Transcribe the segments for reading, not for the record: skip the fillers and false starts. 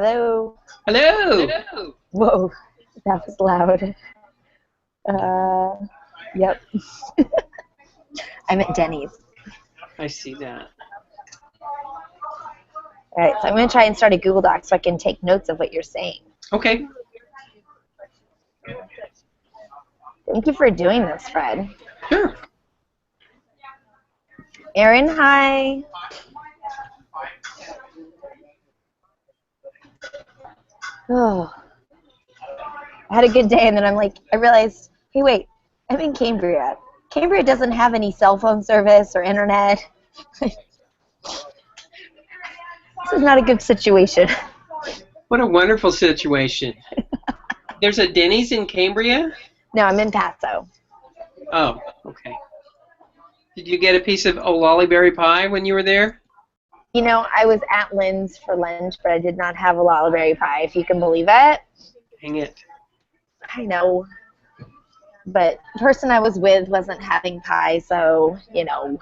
Hello. Hello. Hello. Whoa, that was loud. Yep. I'm at Denny's. I see that. All right, so I'm going to try and start a Google Doc so I can take notes of what you're saying. Okay. Thank you for doing this, Fred. Sure. Erin, hi. Oh, I had a good day, and then I realized, hey, wait, I'm in Cambria. Cambria doesn't have any cell phone service or internet. This is not a good situation. What a wonderful situation. There's a Denny's in Cambria? No, I'm in Paso. Oh, okay. Did you get a piece of Olallieberry pie when you were there? You know, I was at Lynn's for lunch, but I did not have a Olallieberry pie, if you can believe it. Dang it. I know. But the person I was with wasn't having pie, so, you know.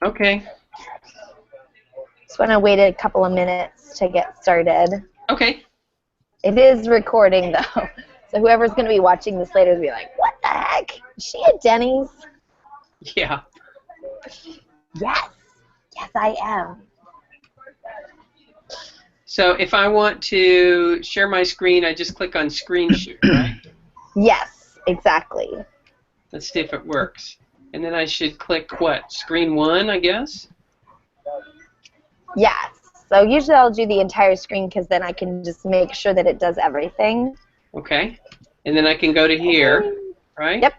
Okay. Just want to wait a couple of minutes to get started. Okay. It is recording, though. So whoever's going to be watching this later will be like, what the heck? Is she at Denny's? Yeah. Yes. Yes, I am. So if I want to share my screen, I just click on screen share, right? Yes, exactly. Let's see if it works. And then I should click what? Screen 1, I guess? Yes. So usually I'll do the entire screen because then I can just make sure that it does everything. Okay. And then I can go to here, right? Yep.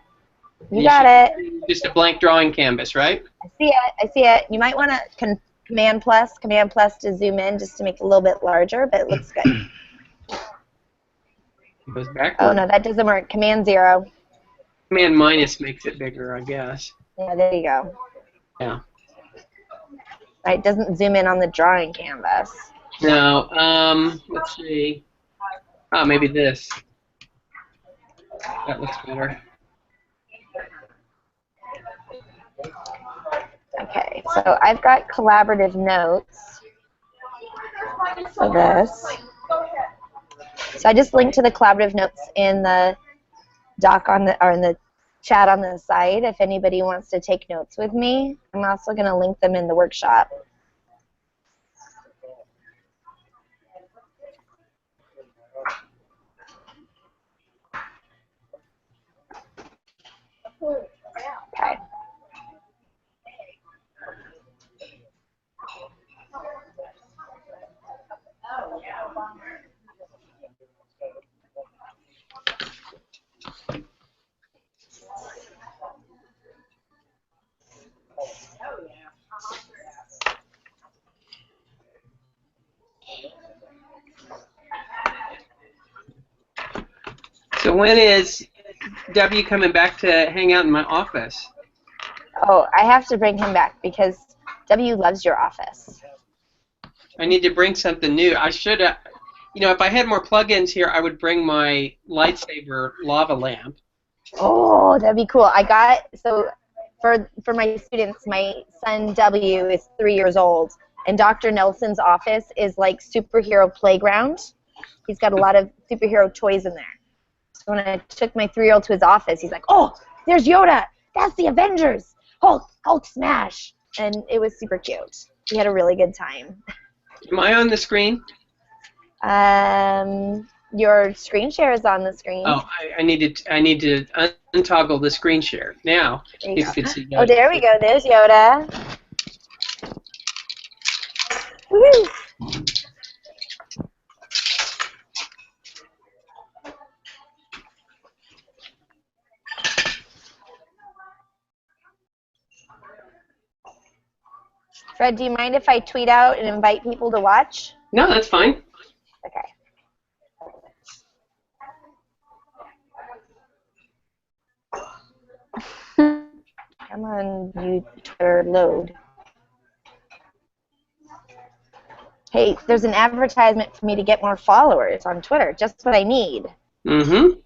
You got it. Just a blank drawing canvas, right? I see it. I see it. You might want to Command plus to zoom in just to make it a little bit larger, but it looks good. It goes backward. Oh, no, that doesn't work. Command 0. Command minus makes it bigger, I guess. Yeah, there you go. Yeah. Right, it doesn't zoom in on the drawing canvas. No, let's see. Ah, maybe this. That looks better. Okay, so I've got collaborative notes for this. So I just linked to the collaborative notes in the doc in the chat on the side if anybody wants to take notes with me. I'm also going to link them in the workshop. Okay. So when is W coming back to hang out in my office? Oh, I have to bring him back because W loves your office. I need to bring something new. I should, you know, if I had more plugins here, I would bring my lightsaber lava lamp. Oh, that'd be cool. So for my students, my son W is 3 years old, and Dr. Nelson's office is like superhero playground. He's got a lot of superhero toys in there. So when I took my 3-year-old to his office, he's like, oh, there's Yoda. That's the Avengers. Hulk smash. And it was super cute. We had a really good time. Am I on the screen? Your screen share is on the screen. Oh, I need to untoggle the screen share. Now, you can see Yoda. Oh, there we go. There's Yoda. Woo-hoo. Fred, do you mind if I tweet out and invite people to watch? No, that's fine. Okay. Come on, you Twitter load. Hey, there's an advertisement for me to get more followers on Twitter. Just what I need. Mm-hmm.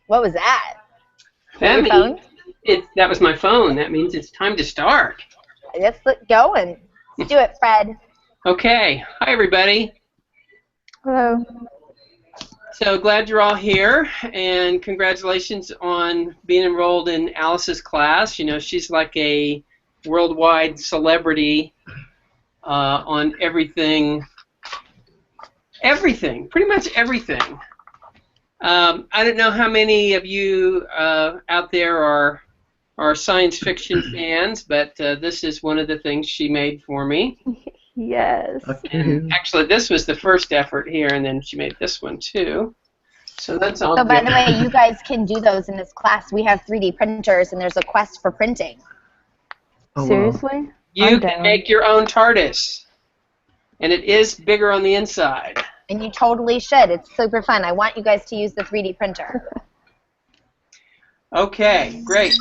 What was that? That Your phone? that was my phone. That means it's time to start. Let's get going. Let's do it, Fred. Okay. Hi, everybody. Hello. So glad you're all here, and congratulations on being enrolled in Alice's class. You know, she's like a worldwide celebrity on everything, pretty much everything. I don't know how many of you out there are science fiction fans, but this is one of the things she made for me. Yes. And actually, this was the first effort here, and then she made this one too. So that's all. So by good. the way, you guys can do those in this class. We have 3D printers, and there's a quest for printing. Oh, wow. Seriously? You I'm can down. make your own TARDIS, and it is bigger on the inside. And you totally should. It's super fun. I want you guys to use the 3D printer. Okay, great.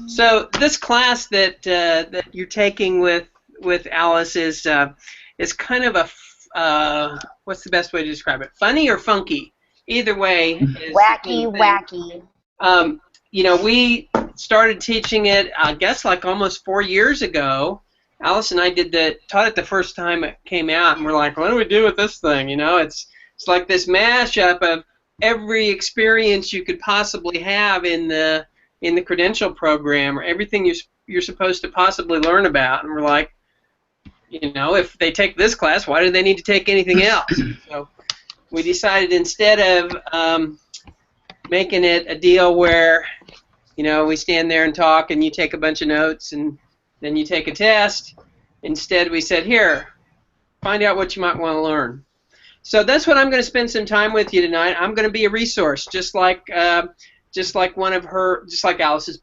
So this class that that you're taking with Alice is kind of a what's the best way to describe it? Funny or funky? Either way. Is Wacky. You know, we started teaching it, I guess, like almost 4 years ago. Alice and I taught it the first time it came out, and we're like, what do we do with this thing? You know, it's like this mashup of every experience you could possibly have in the credential program, or everything you're supposed to possibly learn about. And we're like, you know, if they take this class, why do they need to take anything else? So we decided, instead of making it a deal where, you know, we stand there and talk and you take a bunch of notes and then you take a test, instead we said, here, find out what you might want to learn. So that's what I'm going to spend some time with you tonight. I'm going to be a resource, just like Alice's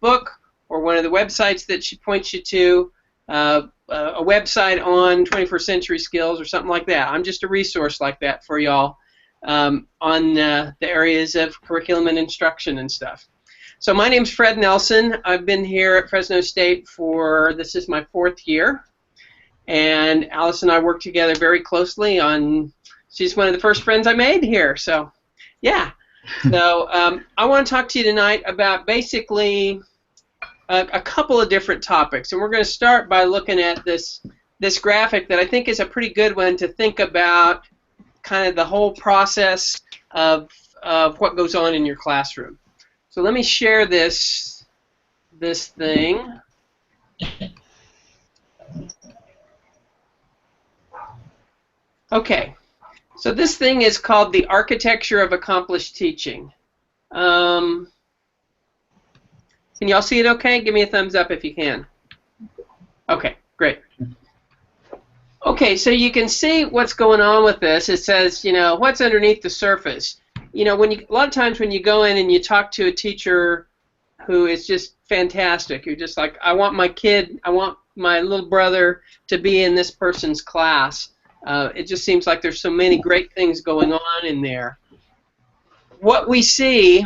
book, or one of the websites that she points you to, a website on 21st century skills or something like that. I'm just a resource like that for y'all on the areas of curriculum and instruction and stuff. So my name's Fred Nelson. I've been here at Fresno State this is my 4th year, and Alice and I work together very closely she's one of the first friends I made here, so yeah. So I want to talk to you tonight about basically a couple of different topics, and we're going to start by looking at this graphic that I think is a pretty good one to think about kind of the whole process of what goes on in your classroom. So let me share this thing. Okay. So this thing is called the Architecture of Accomplished Teaching. Can y'all see it okay? Give me a thumbs up if you can. Okay, great. Okay, so you can see what's going on with this. It says, you know, what's underneath the surface. You know, a lot of times when you go in and you talk to a teacher who is just fantastic, you're just like, I want my little brother to be in this person's class. It just seems like there's so many great things going on in there. What we see,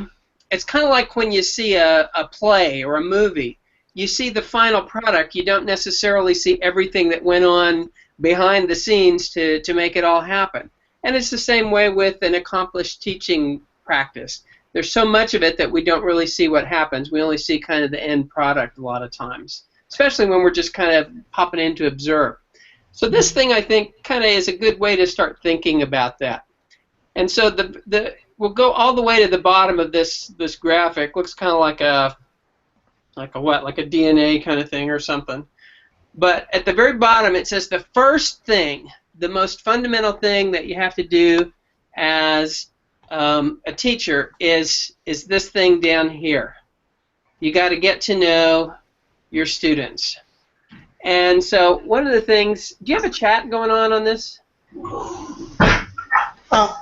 it's kind of like when you see a play or a movie. You see the final product. You don't necessarily see everything that went on behind the scenes to make it all happen. And it's the same way with an accomplished teaching practice. There's so much of it that we don't really see what happens. We only see kind of the end product a lot of times, especially when we're just kind of popping in to observe. So this thing, I think, kind of is a good way to start thinking about that. And so we'll go all the way to the bottom of this graphic. Looks kind of like a DNA kind of thing or something. But at the very bottom, it says the first thing, the most fundamental thing that you have to do as a teacher is this thing down here. You got to get to know your students. And so one of the things, do you have a chat going on this? Oh.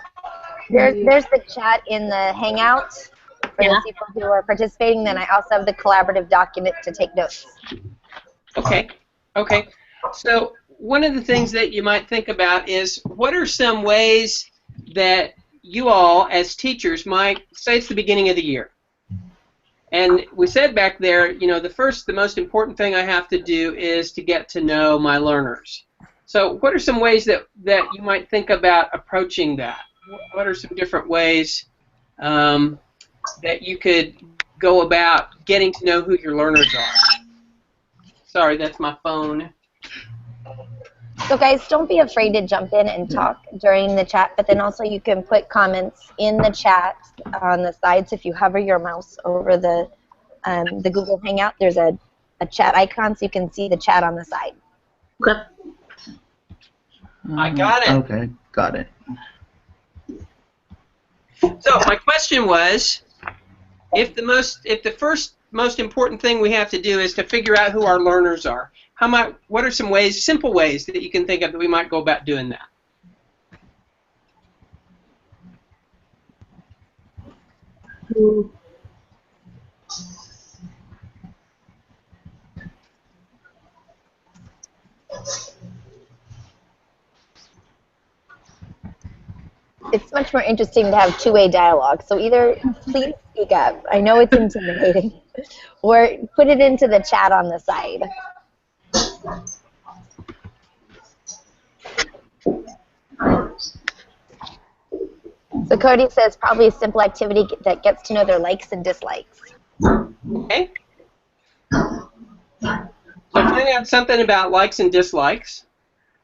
There's the chat in the Hangout for the people who are participating. Then I also have the collaborative document to take notes. Okay. Okay. So one of the things that you might think about is, what are some ways that you all as teachers might, say it's the beginning of the year, and we said back there, you know, the most important thing I have to do is to get to know my learners. So what are some ways that you might think about approaching that? What are some different ways that you could go about getting to know who your learners are. Sorry, that's my phone. So guys, don't be afraid to jump in and talk during the chat, but then also you can put comments in the chat on the sides. If you hover your mouse over the Google Hangout, there's a chat icon so you can see the chat on the side. Okay. I got it. Okay, got it. So my question was, if the first most important thing we have to do is to figure out who our learners are, what are some ways, simple ways that you can think of that we might go about doing that? It's much more interesting to have two-way dialogue. So either please speak up, I know it's intimidating, or put it into the chat on the side. So Cody says probably a simple activity that gets to know their likes and dislikes. Okay. So find out something about likes and dislikes.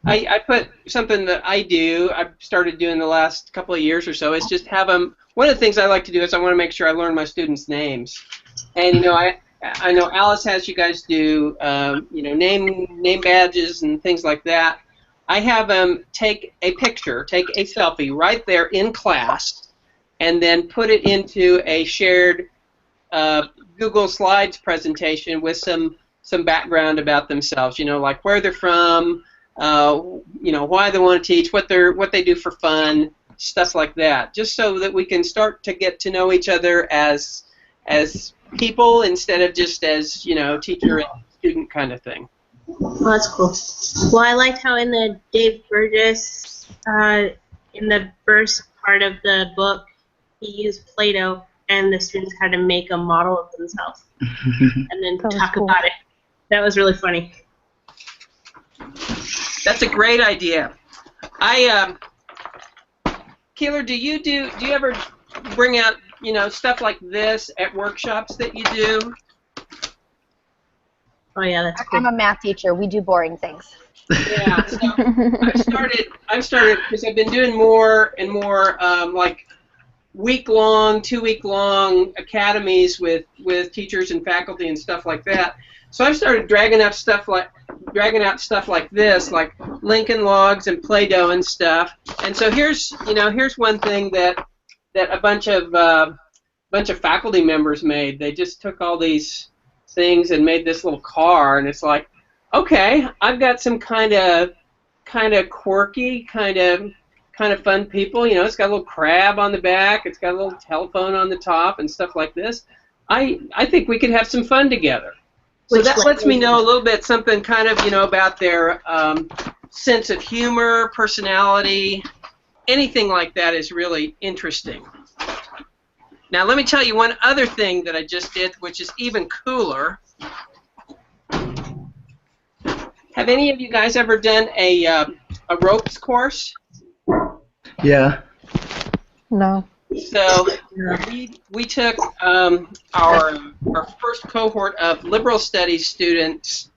I put something that I do, I've started doing the last couple of years or so, is just have them, one of the things I like to do is I want to make sure I learn my students' names. And, you know, I know Alice has you guys do, you know, name badges and things like that. I have them take a picture, take a selfie right there in class, and then put it into a shared Google Slides presentation with some background about themselves, you know, like where they're from, you know, why they want to teach, what they do for fun, stuff like that, just so that we can start to get to know each other as people instead of just as, you know, teacher and student kind of thing. Oh, that's cool. Well, I liked how in the Dave Burgess, in the first part of the book, he used Play-Doh, and the students had to make a model of themselves and then talk about it. That was really funny. That's a great idea. Keeler, do you ever bring out, you know, stuff like this at workshops that you do? Oh yeah, that's cool. I'm a math teacher. We do boring things. Yeah, so I've started because I've been doing more and more like week-long, 2-week-long academies with teachers and faculty and stuff like that. So I've started dragging out stuff like this, like Lincoln Logs and Play-Doh and stuff. And so here's one thing that a bunch of faculty members made. They just took all these things and made this little car, and it's like, okay, I've got some kind of quirky, kind of fun people. You know, it's got a little crab on the back, it's got a little telephone on the top, and stuff like this. I think we could have some fun together. So that lets me know a little bit something kind of, you know, about their sense of humor, personality, anything like that is really interesting. Now let me tell you one other thing that I just did, which is even cooler. Have any of you guys ever done a ropes course? Yeah. No. So we took our first cohort of liberal studies students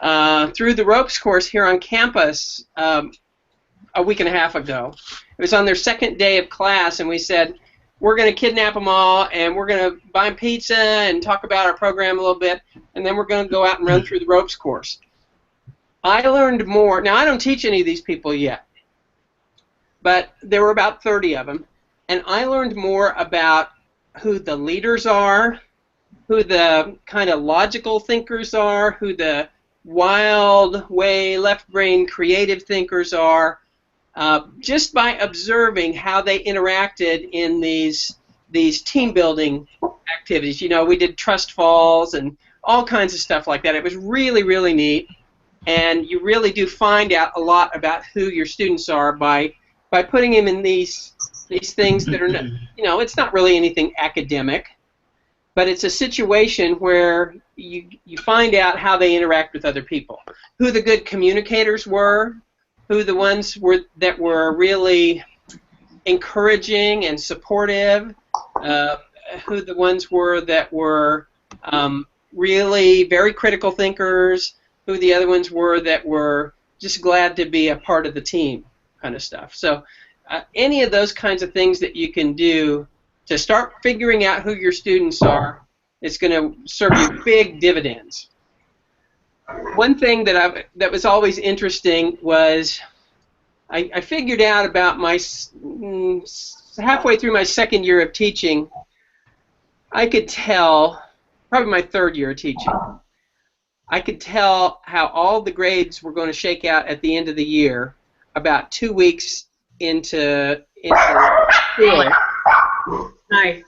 through the ropes course here on campus a week and a half ago. It was on their second day of class, and we said, we're going to kidnap them all, and we're going to buy them pizza and talk about our program a little bit, and then we're going to go out and run through the ropes course. I learned more. Now, I don't teach any of these people yet, but there were about 30 of them, and I learned more about who the leaders are, who the kind of logical thinkers are, who the wild way, left-brain creative thinkers are, just by observing how they interacted in these team-building activities. You know, we did trust falls and all kinds of stuff like that. It was really, really neat, and you really do find out a lot about who your students are by putting them in these things that are, you know, it's not really anything academic, but it's a situation where you find out how they interact with other people, who the good communicators were, who the ones were that were really encouraging and supportive, who the ones were that were really very critical thinkers, who the other ones were that were just glad to be a part of the team, kind of stuff. So any of those kinds of things that you can do to start figuring out who your students are, it's going to serve you big dividends. One thing that was always interesting was I figured out about my halfway through my second year of teaching, I could tell, probably my third year of teaching, I could tell how all the grades were going to shake out at the end of the year about 2 weeks into school. Nice.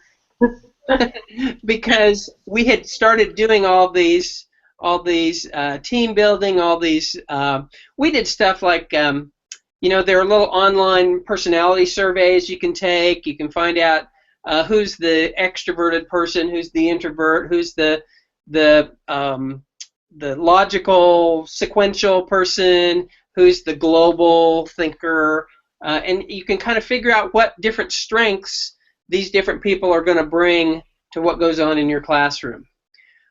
Because we had started doing all these team building, all these, we did stuff like, you know, there are little online personality surveys you can take. You can find out who's the extroverted person, who's the introvert, who's the logical, sequential person, who's the global thinker, and you can kind of figure out what different strengths these different people are going to bring to what goes on in your classroom.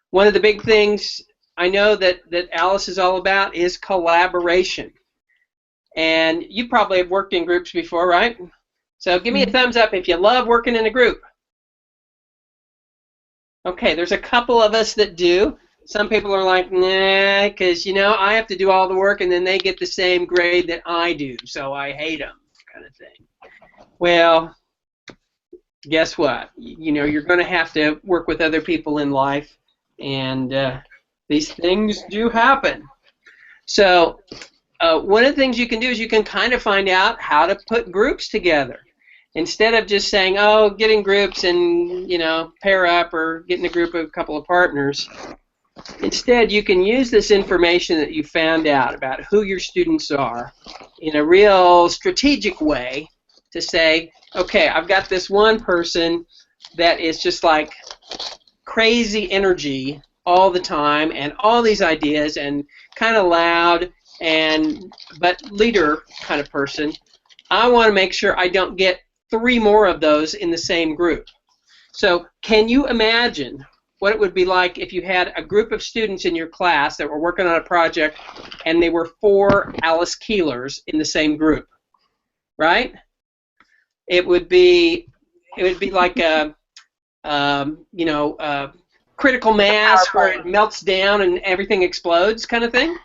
One of the big things I know that Alice is all about is collaboration. And you probably have worked in groups before, right? So give me a thumbs up if you love working in a group. Okay, there's a couple of us that do. Some people are like, nah, because, you know, I have to do all the work and then they get the same grade that I do, so I hate them, kind of thing. Well, guess what? You know, you're going to have to work with other people in life, and these things do happen. So one of the things you can do is you can kind of find out how to put groups together. Instead of just saying, oh, get in groups and, you know, pair up or get in a group of a couple of partners. Instead, you can use this information that you found out about who your students are in a real strategic way to say, okay, I've got this one person that is just like crazy energy all the time and all these ideas and kind of loud but leader kind of person. I want to make sure I don't get 3 more of those in the same group. So can you imagine what it would be like if you had a group of students in your class that were working on a project and they were 4 Alice Keelers in the same group, right? It would be like a you know, critical mass where it melts down and everything explodes, kind of thing.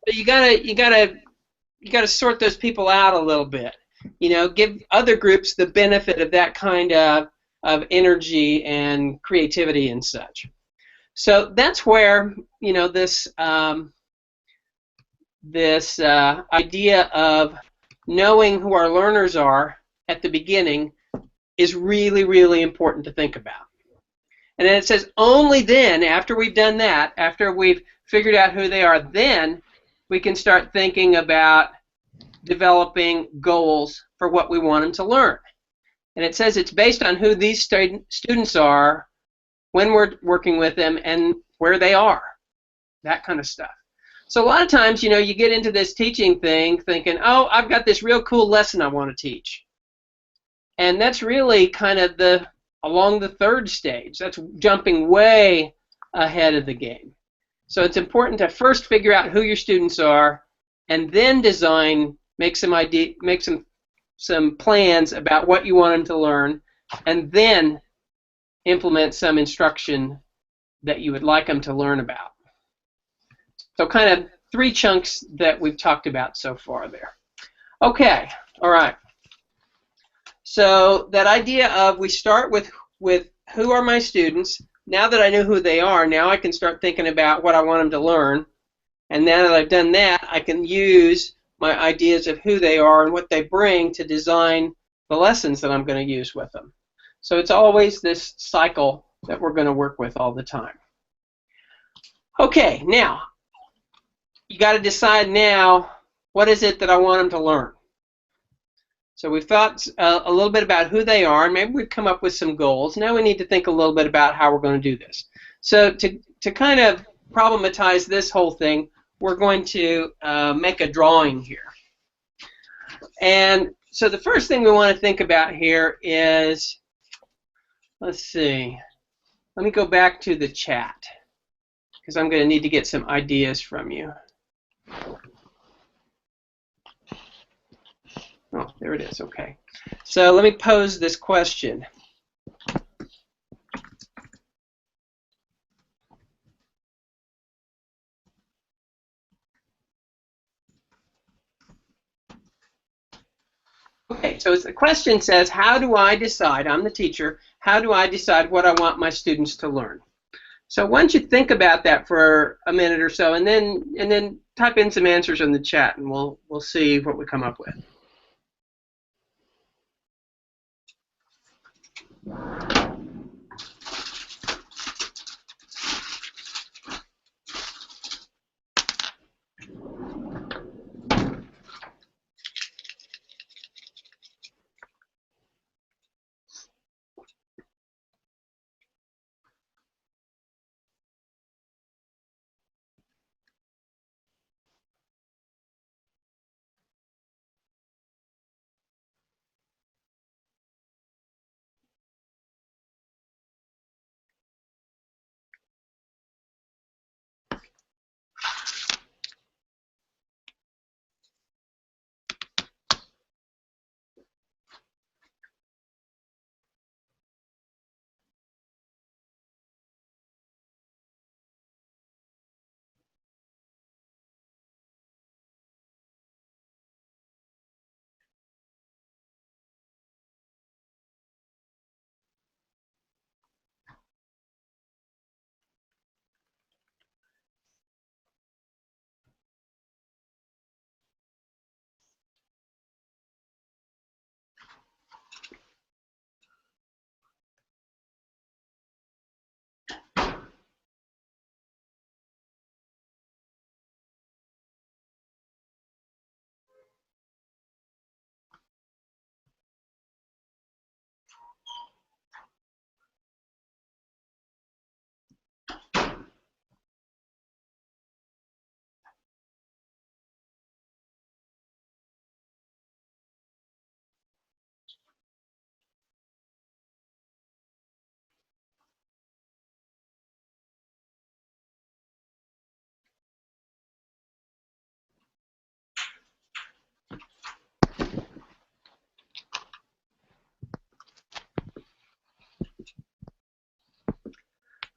So you gotta sort those people out a little bit. You know, give other groups the benefit of that kind of energy and creativity and such. So that's where, you know, this idea of knowing who our learners are at the beginning is really, really important to think about. And then it says only then, after we've done that, after we've figured out who they are, then we can start thinking about developing goals for what we want them to learn. And it says it's based on who these students are when we're working with them and where they are, that kind of stuff. So a lot of times, you know, you get into this teaching thing thinking, oh, I've got this real cool lesson I want to teach. And that's really kind of along the 3rd stage. That's jumping way ahead of the game. So it's important to first figure out who your students are and then make some plans about what you want them to learn, and then implement some instruction that you would like them to learn about. So kind of 3 chunks that we've talked about so far there. Okay, all right. So that idea of we start with who are my students. Now that I know who they are, now I can start thinking about what I want them to learn. And now that I've done that, I can use my ideas of who they are and what they bring to design the lessons that I'm going to use with them. So it's always this cycle that we're going to work with all the time. Okay, now, you got to decide now, what is it that I want them to learn? So we've thought a little bit about who they are, and maybe we've come up with some goals. Now we need to think a little bit about how we're going to do this. So to kind of problematize this whole thing, we're going to make a drawing here. And so the first thing we want to think about here is let's see. Let me go back to the chat because I'm going to need to get some ideas from you. Oh, there it is. Okay. So let me pose this question. Okay, so the question says, how do I decide, I'm the teacher, how do I decide what I want my students to learn? So why don't you think about that for a minute or so, and then type in some answers in the chat, and we'll see what we come up with.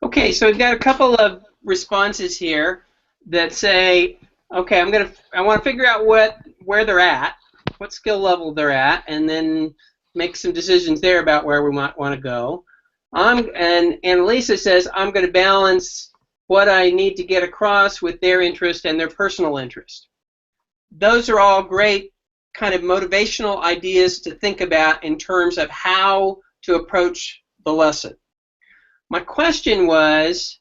Okay, so we've got a couple of responses here that say, okay, I want to figure out where they're at, what skill level they're at, and then make some decisions there about where we might want to go. And Annalisa says, I'm going to balance what I need to get across with their interest and their personal interest. Those are all great kind of motivational ideas to think about in terms of how to approach the lesson. My question was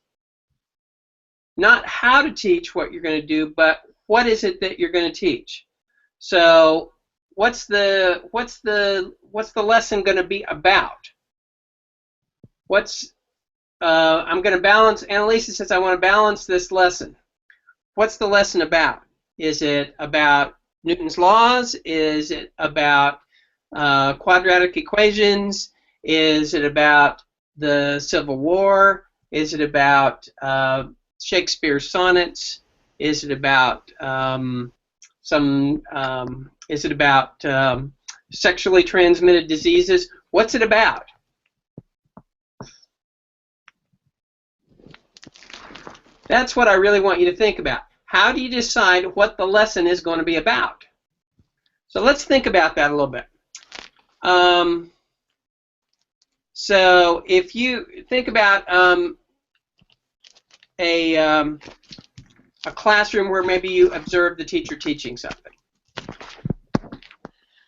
not how to teach what you're going to do, but what is it that you're going to teach? So what's the lesson going to be about? I'm going to balance. Annalisa says I want to balance this lesson. What's the lesson about? Is it about Newton's laws? Is it about quadratic equations? Is it about the Civil War? Is it about Shakespeare's sonnets? Is it about is it about sexually transmitted diseases? What's it about? That's what I really want you to think about. How do you decide what the lesson is going to be about? So let's think about that a little bit. So if you think about a classroom where maybe you observed the teacher teaching something.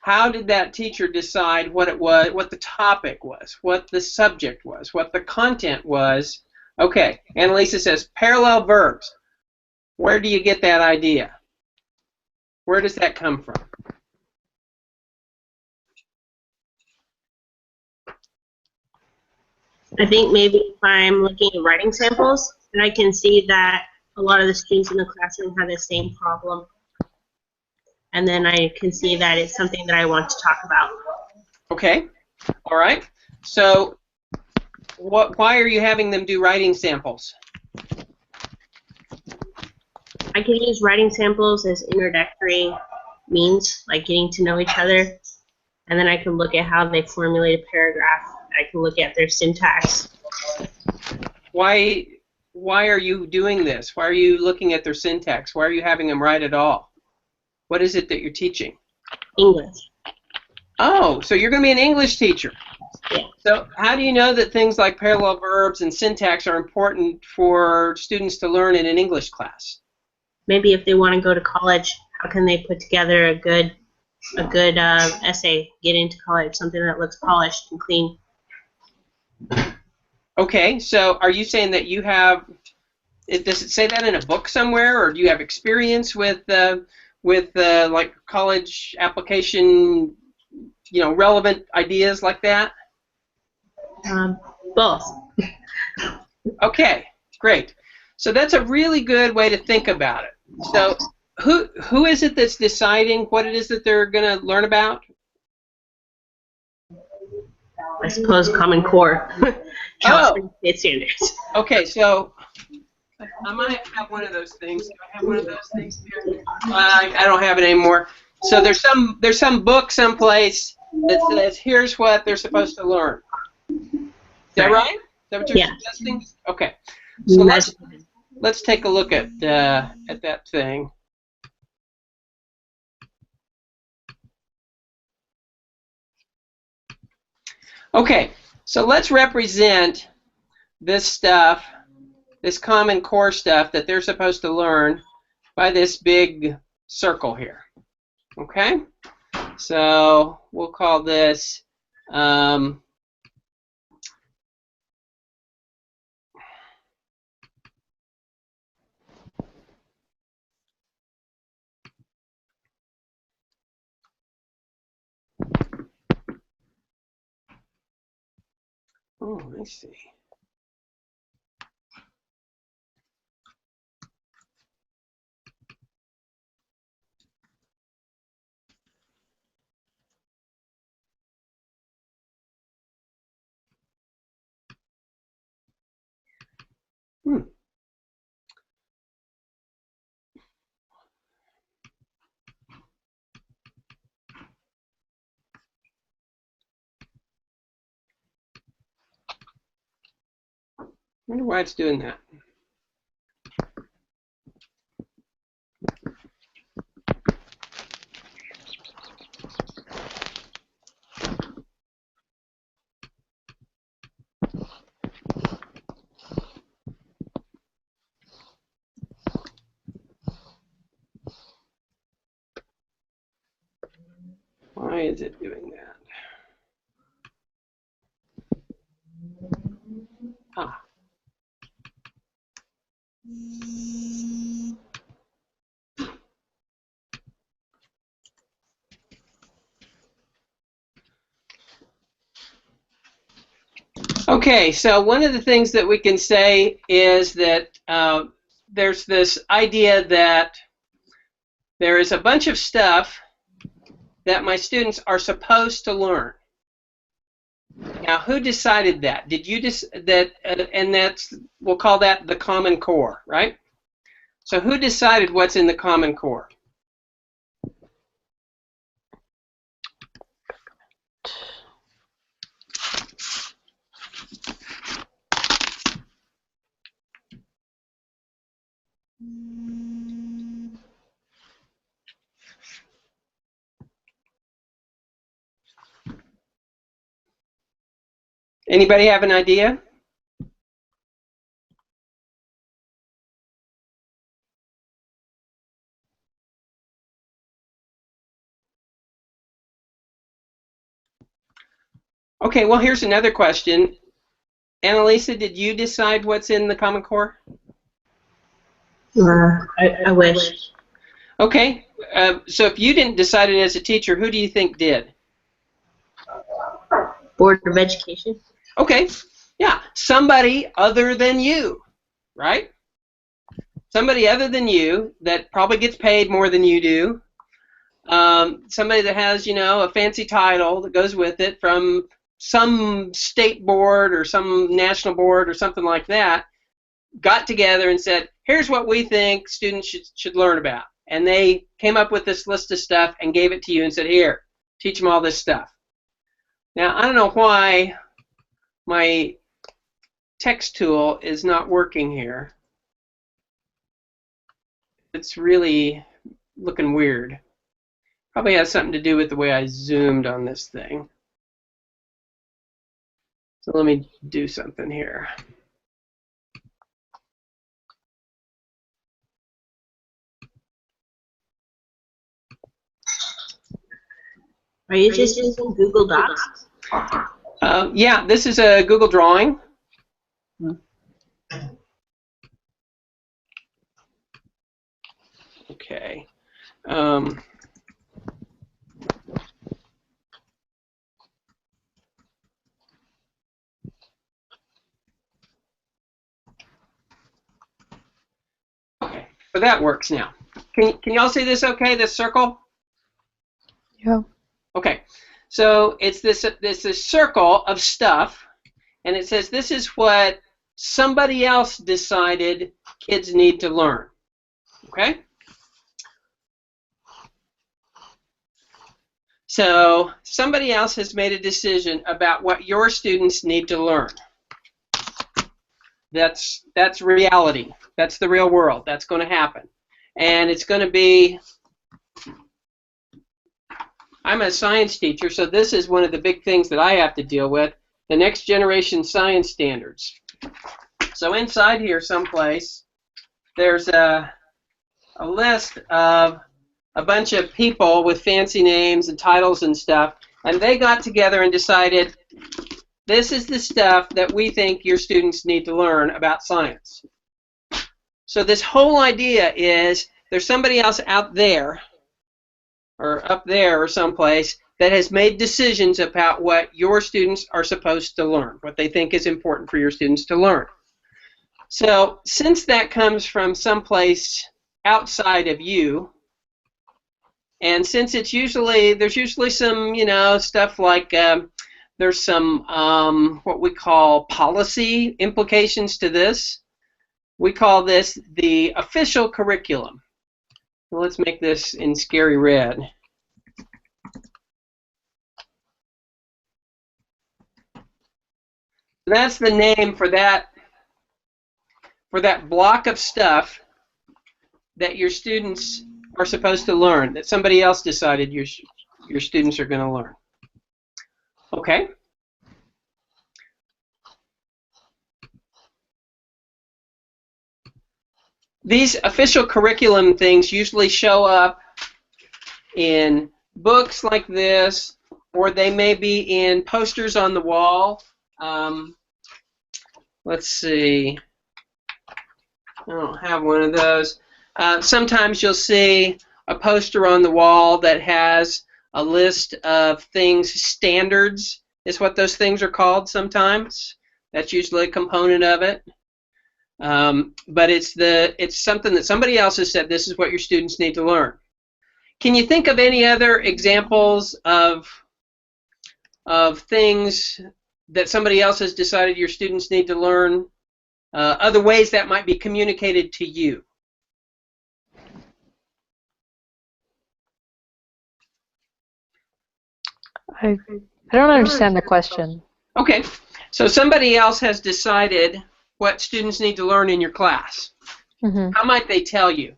How did that teacher decide what it was, what the topic was, what the subject was, what the content was? Okay, Annalisa says parallel verbs. Where do you get that idea? Where does that come from? I think maybe if I'm looking at writing samples, and I can see that a lot of the students in the classroom have the same problem. And then I can see that it's something that I want to talk about. Okay, all right. So why are you having them do writing samples? I can use writing samples as introductory means, like getting to know each other, and then I can look at how they formulate a paragraph. I can look at their syntax. Why are you doing this? Why are you looking at their syntax? Why are you having them write at all? What is it that you're teaching? English. Oh, so you're going to be an English teacher. Yeah. So how do you know that things like parallel verbs and syntax are important for students to learn in an English class? Maybe if they want to go to college, how can they put together a good essay, get into college, something that looks polished and clean? Okay, so are you saying that you have, does it say that in a book somewhere, or do you have experience with like college application, relevant ideas like that? Both. Okay, great. So that's a really good way to think about it. So who is it that's deciding what it is that they're going to learn about? I suppose Common Core. California State Standards. Okay, so I might have one of those things. Do I have one of those things here? I don't have it anymore. So there's some book someplace that says here's what they're supposed to learn. Is that right? Is that what you're suggesting? Okay. So let's take a look at that thing. Okay, so let's represent this stuff, this Common Core stuff that they're supposed to learn by this big circle here. Okay? So we'll call this oh, I see. I wonder why it's doing that. Why is it doing that? Ah. Okay, so one of the things that we can say is that there's this idea that there is a bunch of stuff that my students are supposed to learn. Now, who decided that? Did you and we'll call that the Common Core, right? So who decided what's in the Common Core? Anybody have an idea? Okay, well, here's another question. Annalisa, did you decide what's in the Common Core? I wish. Okay, so if you didn't decide it as a teacher, who do you think did? Board of Education. Okay, yeah, somebody other than you, right? Somebody other than you that probably gets paid more than you do. Somebody that has, a fancy title that goes with it from some state board or some national board or something like that got together and said, here's what we think students should learn about. And they came up with this list of stuff and gave it to you and said, here, teach them all this stuff. Now, I don't know why my text tool is not working here. It's really looking weird. Probably has something to do with the way I zoomed on this thing. So let me do something here. Are you just using Google Docs? Yeah, this is a Google Drawing. Okay. Okay, so that works now. Can you all see this okay, this circle? Yeah. Okay, so it's this circle of stuff, and it says this is what somebody else decided kids need to learn. Okay? So somebody else has made a decision about what your students need to learn. That's reality. That's the real world. That's going to happen. And it's going to be, I'm a science teacher, so this is one of the big things that I have to deal with, the next generation science standards. So inside here someplace, there's a list of a bunch of people with fancy names and titles and stuff, and they got together and decided, this is the stuff that we think your students need to learn about science. So this whole idea is there's somebody else out there or up there or someplace that has made decisions about what your students are supposed to learn, what they think is important for your students to learn. So since that comes from someplace outside of you, and since there's usually some, stuff like there's some what we call policy implications to this. We call this the official curriculum. So let's make this in scary red. That's the name for that block of stuff that your students are supposed to learn, that somebody else decided your students are going to learn. Okay? These official curriculum things usually show up in books like this, or they may be in posters on the wall. Let's see. I don't have one of those. Sometimes you'll see a poster on the wall that has a list of things. Standards is what those things are called sometimes. That's usually a component of it. But it's something that somebody else has said, this is what your students need to learn. Can you think of any other examples of things that somebody else has decided your students need to learn? Other ways that might be communicated to you? I don't understand the question. Okay, so somebody else has decided what students need to learn in your class. Mm-hmm. How might they tell you?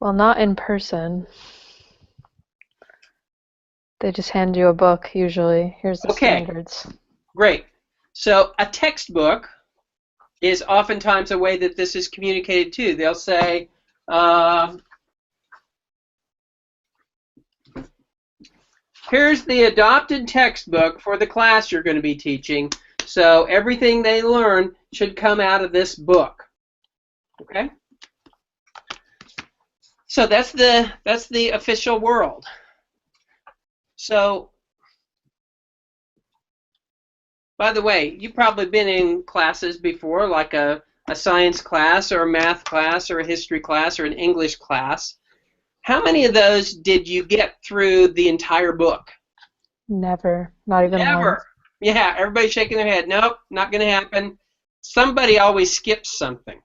Well, not in person. They just hand you a book, usually. Here's the standards. Great. So a textbook is oftentimes a way that this is communicated too. They'll say, here's the adopted textbook for the class you're going to be teaching, so everything they learn should come out of this book. Okay? So that's the official world. So, by the way, you've probably been in classes before, like a science class or a math class or a history class or an English class, How many of those did you get through the entire book? Never. Not even Never. once. Yeah, everybody's shaking their head. Nope, not going to happen. Somebody always skips something.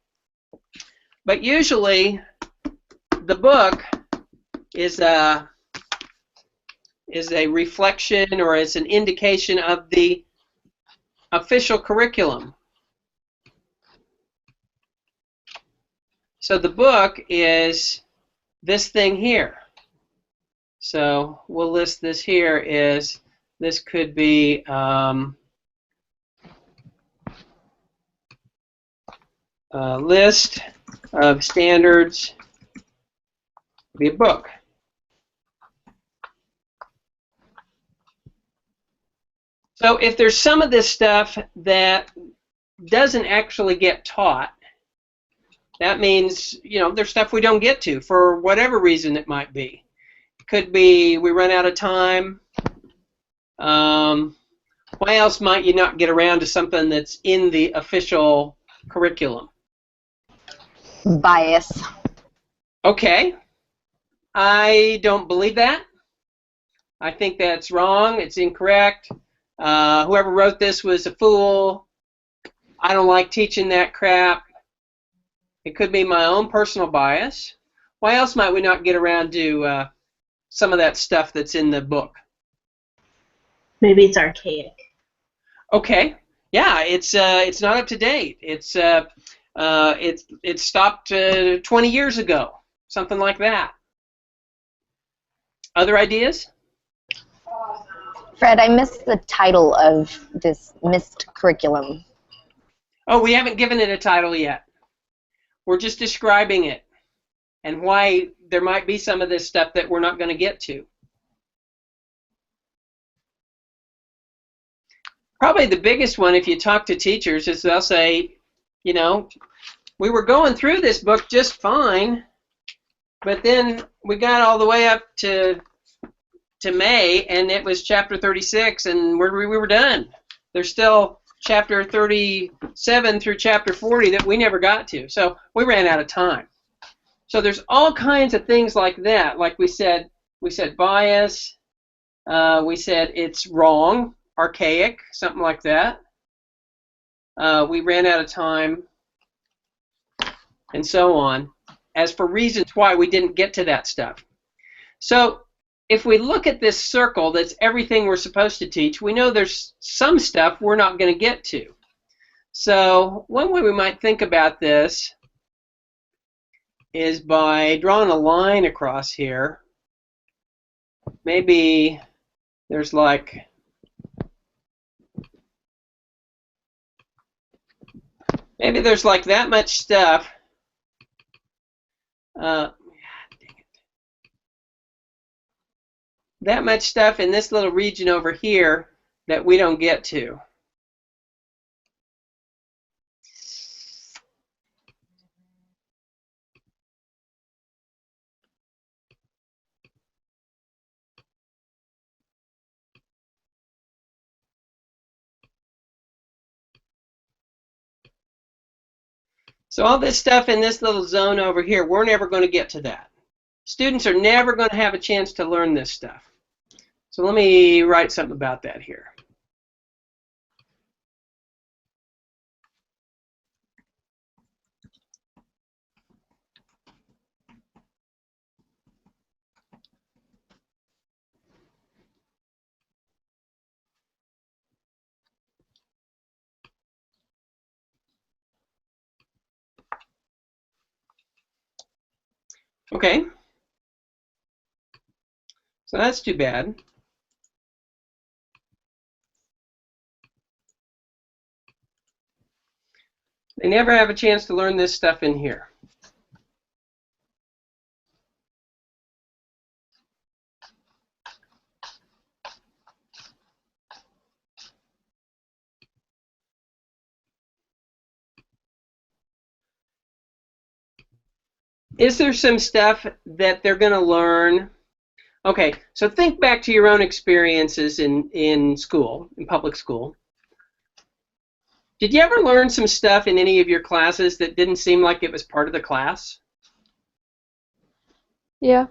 But usually, the book is a reflection or is an indication of the official curriculum. So the book is this thing here. So we'll list this here is, this could be a list of standards, be a book. So if there's some of this stuff that doesn't actually get taught, that means, you know, there's stuff we don't get to for whatever reason it might be. It could be we run out of time. Why else might you not get around to something that's in the official curriculum? Bias. Okay. I don't believe that. I think that's wrong. It's incorrect. Whoever wrote this was a fool. I don't like teaching that crap. It could be my own personal bias. Why else might we not get around to some of that stuff that's in the book? Maybe it's archaic. Okay. Yeah, it's not up to date. It's stopped 20 years ago, something like that. Other ideas? Fred, I missed the title of this missed curriculum. Oh, we haven't given it a title yet. We're just describing it and why there might be some of this stuff that we're not going to get to. Probably the biggest one, if you talk to teachers, is they'll say, you know, we were going through this book just fine, but then we got all the way up to May, and it was chapter 36, and we were done. There's still chapter 37 through chapter 40 that we never got to, so we ran out of time. So there's all kinds of things like that. Like we said bias. We said it's wrong, archaic, something like that. We ran out of time, and so on, as for reasons why we didn't get to that stuff. So if we look at this circle that's everything we're supposed to teach, we know there's some stuff we're not going to get to. So one way we might think about this is by drawing a line across here. Maybe there's like that much stuff. That much stuff in this little region over here that we don't get to. So all this stuff in this little zone over here, we're never going to get to that. Students are never going to have a chance to learn this stuff. So let me write something about that here. Okay. So that's too bad. They never have a chance to learn this stuff in here. Is there some stuff that they're going to learn? Okay, so think back to your own experiences in school, in public school. Did you ever learn some stuff in any of your classes that didn't seem like it was part of the class? Yeah.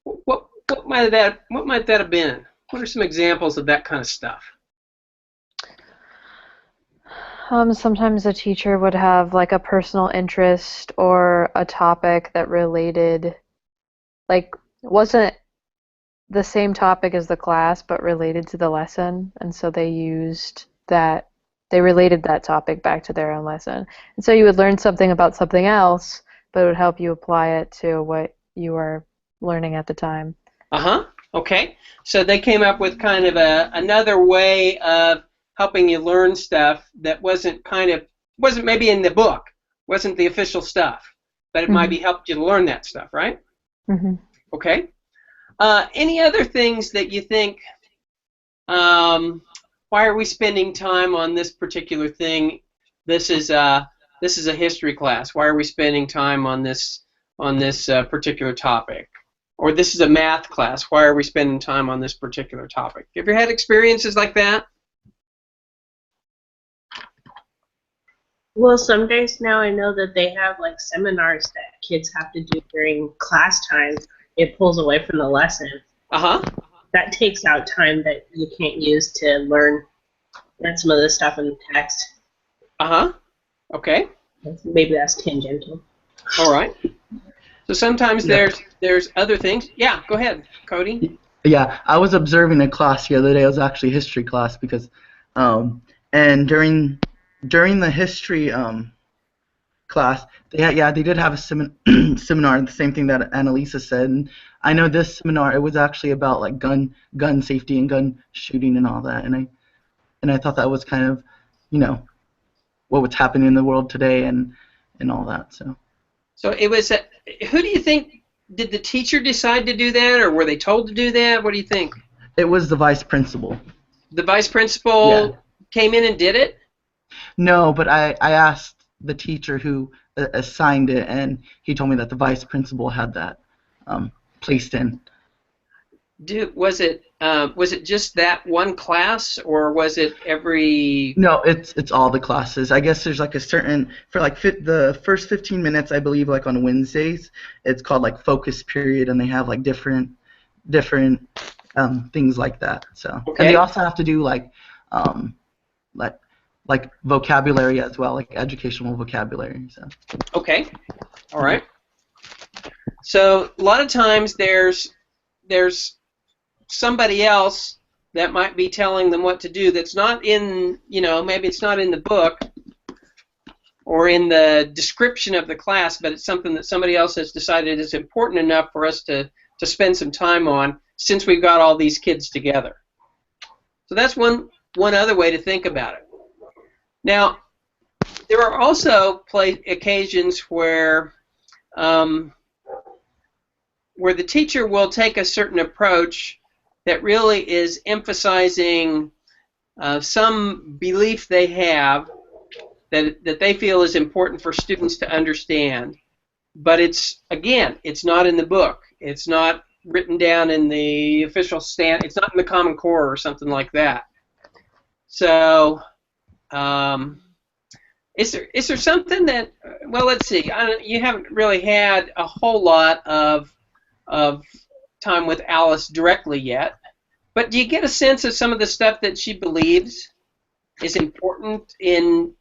What might that have been? What are some examples of that kind of stuff? Sometimes a teacher would have like a personal interest or a topic that related, like wasn't the same topic as the class, but related to the lesson, and so they related that topic back to their own lesson. And so you would learn something about something else, but it would help you apply it to what you were learning at the time. Uh-huh. Okay. So they came up with kind of another way of helping you learn stuff that wasn't maybe in the book, wasn't the official stuff, but it might be helped you to learn that stuff, right? Mm-hmm. Okay. Any other things that you think, why are we spending time on this particular thing? This is a history class. Why are we spending time on this particular topic? Or this is a math class. Why are we spending time on this particular topic? Have you had experiences like that? Well, some days now I know that they have like seminars that kids have to do during class time. It pulls away from the lesson. Uh-huh. That takes out time that you can't use to learn some of the stuff in the text. Uh-huh. Okay. Maybe that's tangential. All right. So sometimes there's other things. Yeah, go ahead, Cody. Yeah, I was observing a class the other day. It was actually a history class because, and during the history class, they did have a seminar, the same thing that Annalisa said. And I know this seminar, it was actually about like gun safety and gun shooting and all that. And I thought that was kind of, what was happening in the world today and all that. So it was. Who do you think, did the teacher decide to do that, or were they told to do that? What do you think? It was the vice principal. The vice principal came in and did it? No, but I asked the teacher who assigned it, and he told me that the vice principal had that placed in. Was it just that one class, or was it every? No, it's all the classes. I guess there's like a certain, for like the first 15 minutes, I believe, like on Wednesdays, it's called like focus period, and they have like different things like that. So and they also have to do like vocabulary as well, like educational vocabulary. So. Okay. All right. So a lot of times there's somebody else that might be telling them what to do that's not in, maybe it's not in the book or in the description of the class, but it's something that somebody else has decided is important enough for us to spend some time on since we've got all these kids together. So that's one other way to think about it. Now, there are also occasions where the teacher will take a certain approach that really is emphasizing some belief they have that they feel is important for students to understand. But it's not in the book. It's not written down in the official it's not in the Common Core or something like that. So, is there something that, well, let's see, you haven't really had a whole lot of time with Alice directly yet, but do you get a sense of some of the stuff that she believes is important in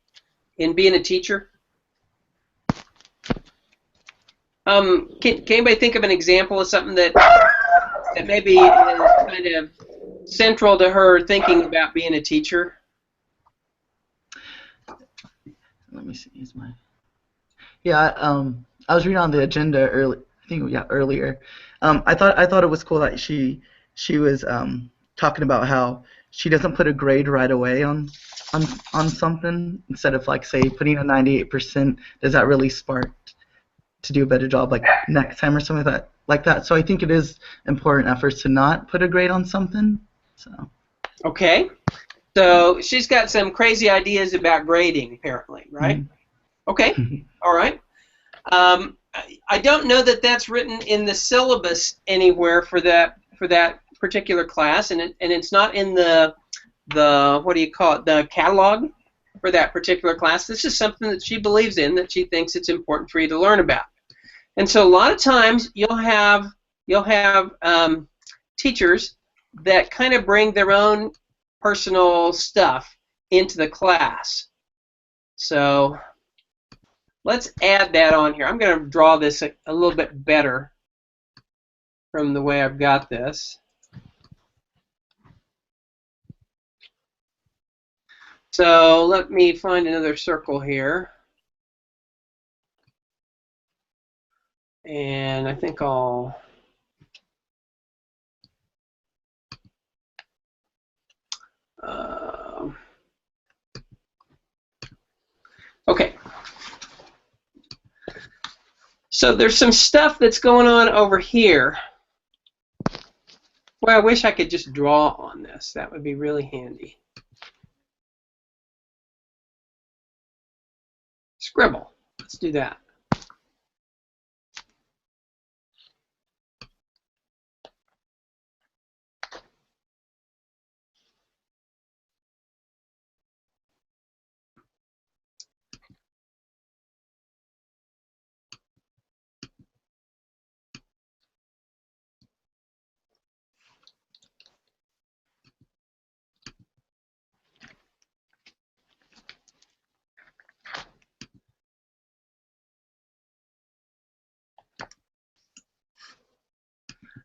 being a teacher? Can anybody think of an example of something that maybe is kind of central to her thinking about being a teacher? Let me see. I was reading on the agenda earlier. I thought it was cool that she was talking about how she doesn't put a grade right away on something, instead of like, say, putting a 98%. Does that really spark to do a better job like next time or something like that? So I think it is important at first to not put a grade on something. So. Okay. So she's got some crazy ideas about grading, apparently, right? Mm-hmm. Okay. All right. I don't know that that's written in the syllabus anywhere for that particular class, and it's not in the what do you call it, the catalog for that particular class. This is something that she believes in, that she thinks it's important for you to learn about. And so a lot of times you'll have you'll have teachers that kind of bring their own personal stuff into the class. So let's add that on here. I'm going to draw this a little bit better from the way I've got this. So let me find another circle here. And I think I'll okay. So there's some stuff that's going on over here. Well, I wish I could just draw on this. That would be really handy. Scribble. Let's do that.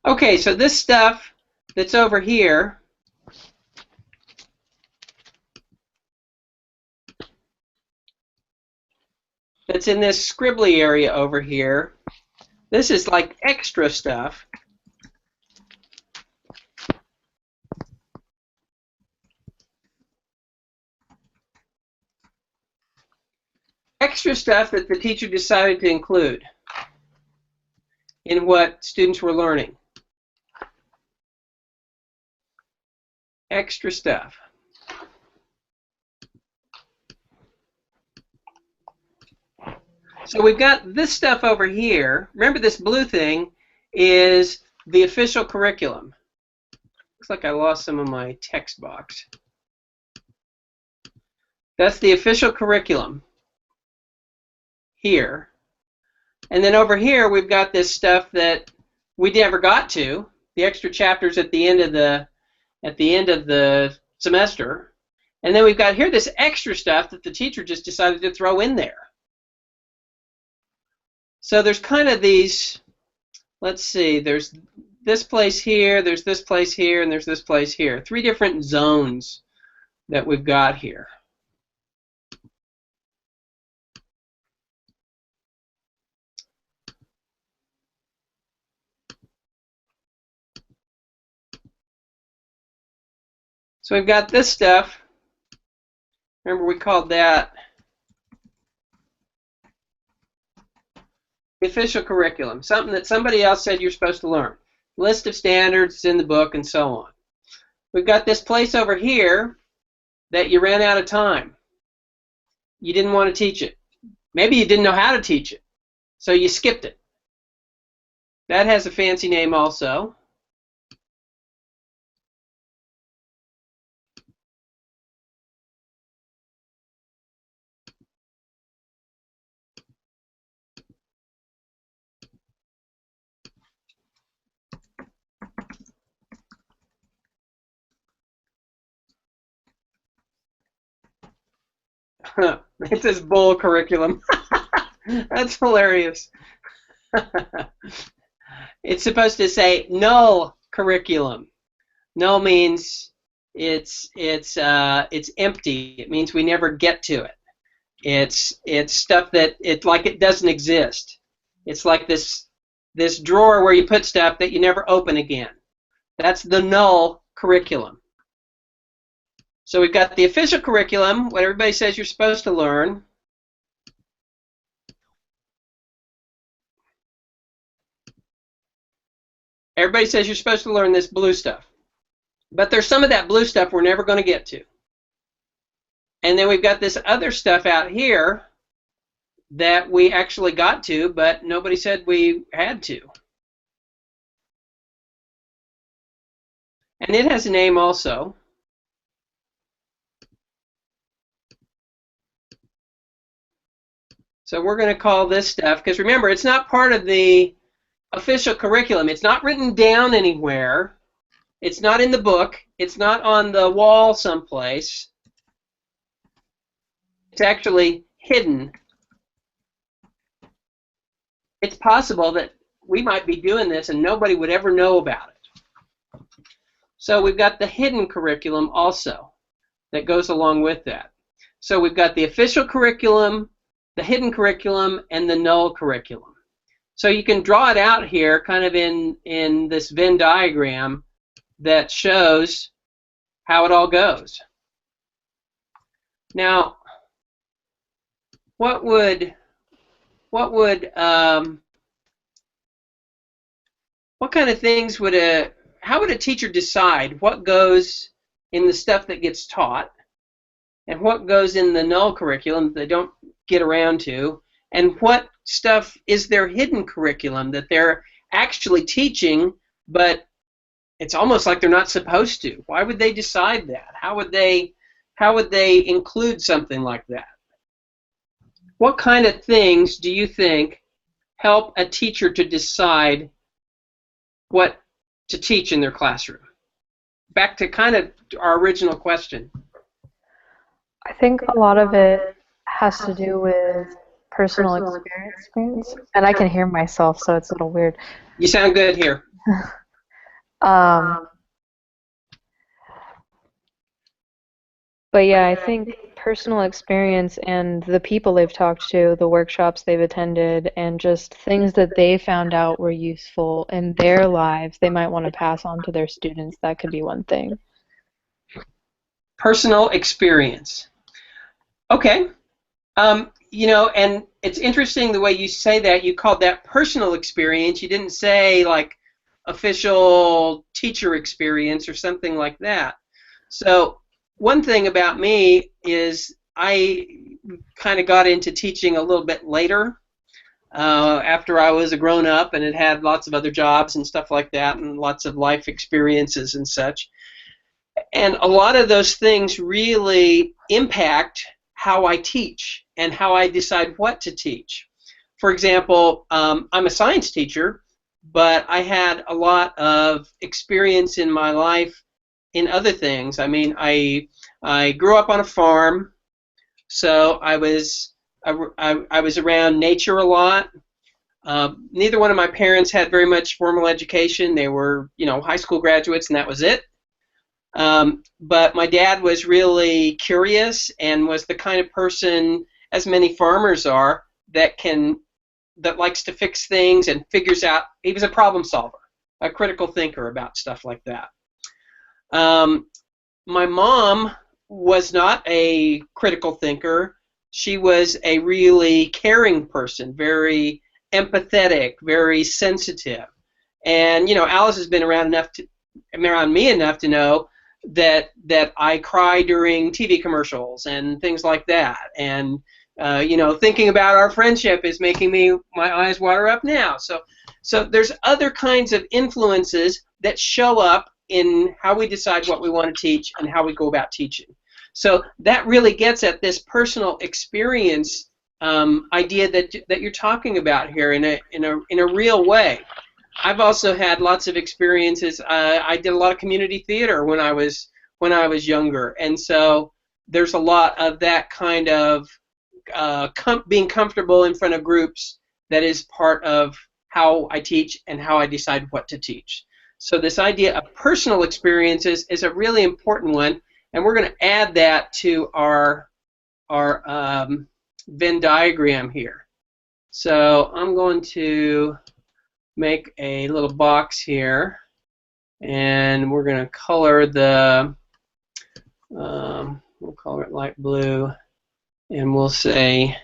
Okay, so this stuff that's over here, that's in this scribbly area over here, this is like extra stuff. Extra stuff that the teacher decided to include in what students were learning. Extra stuff. So we've got this stuff over here. Remember, this blue thing is the official curriculum. Looks like I lost some of my text box. That's the official curriculum here. And then over here we've got this stuff that we never got to, the extra chapters at the end of the semester. And then we've got here this extra stuff that the teacher just decided to throw in there. So there's kind of these, let's see, there's this place here, there's this place here, and there's this place here. 3 different zones that we've got here. So we've got this stuff. Remember, we called that the official curriculum, something that somebody else said you're supposed to learn. List of standards in the book and so on. We've got this place over here that you ran out of time. You didn't want to teach it. Maybe you didn't know how to teach it, so you skipped it. That has a fancy name also. It says bull curriculum. That's hilarious. It's supposed to say null curriculum. Null means it's empty. It means we never get to it. It's stuff that it doesn't exist. It's like this drawer where you put stuff that you never open again. That's the null curriculum. So we've got the official curriculum, what everybody says you're supposed to learn. Everybody says you're supposed to learn this blue stuff. But there's some of that blue stuff we're never going to get to. And then we've got this other stuff out here that we actually got to, but nobody said we had to. And it has a name also. So we're going to call this stuff, because remember, it's not part of the official curriculum. It's not written down anywhere. It's not in the book. It's not on the wall someplace. It's actually hidden. It's possible that we might be doing this and nobody would ever know about it. So we've got the hidden curriculum also that goes along with that. So we've got the official curriculum, the hidden curriculum, and the null curriculum. So you can draw it out here kind of in this Venn diagram that shows how it all goes. Now, what kind of things would how would a teacher decide what goes in the stuff that gets taught and what goes in the null curriculum that they don't get around to, and what stuff is their hidden curriculum that they're actually teaching, but it's almost like they're not supposed to? Why would they decide that? How would they include something like that? What kind of things do you think help a teacher to decide what to teach in their classroom? Back to kind of our original question. I think a lot of it has to do with personal experience. And I can hear myself, so it's a little weird. You sound good here. But yeah, I think personal experience and the people they've talked to, the workshops they've attended, and just things that they found out were useful in their lives, they might want to pass on to their students. That could be one thing. Personal experience. Okay. You know, and it's interesting the way you say that. You called that personal experience. You didn't say like official teacher experience or something like that. So one thing about me is I kind of got into teaching a little bit later, after I was a grown-up and had had lots of other jobs and stuff like that, and lots of life experiences and such. And a lot of those things really impact how I teach and how I decide what to teach. For example, I'm a science teacher, but I had a lot of experience in my life in other things. I mean, I grew up on a farm, so I was around nature a lot. Neither one of my parents had very much formal education. They were, you know, high school graduates, and that was it. But my dad was really curious and was the kind of person, as many farmers are, that likes to fix things and figures out. He was a problem solver, a critical thinker about stuff like that. My mom was not a critical thinker. She was a really caring person, very empathetic, very sensitive. And you know, Alice has been around me enough to know that I cry during TV commercials and things like that. And you know, thinking about our friendship is making my eyes water up now. So there's other kinds of influences that show up in how we decide what we want to teach and how we go about teaching. So that really gets at this personal experience idea that you're talking about here in a real way. I've also had lots of experiences. I did a lot of community theater when I was younger, and so there's a lot of that kind of being comfortable in front of groups that is part of how I teach and how I decide what to teach. So this idea of personal experiences is a really important one, and we're going to add that to our Venn diagram here. So I'm going to make a little box here, and we're going to color we'll color it light blue, and we'll say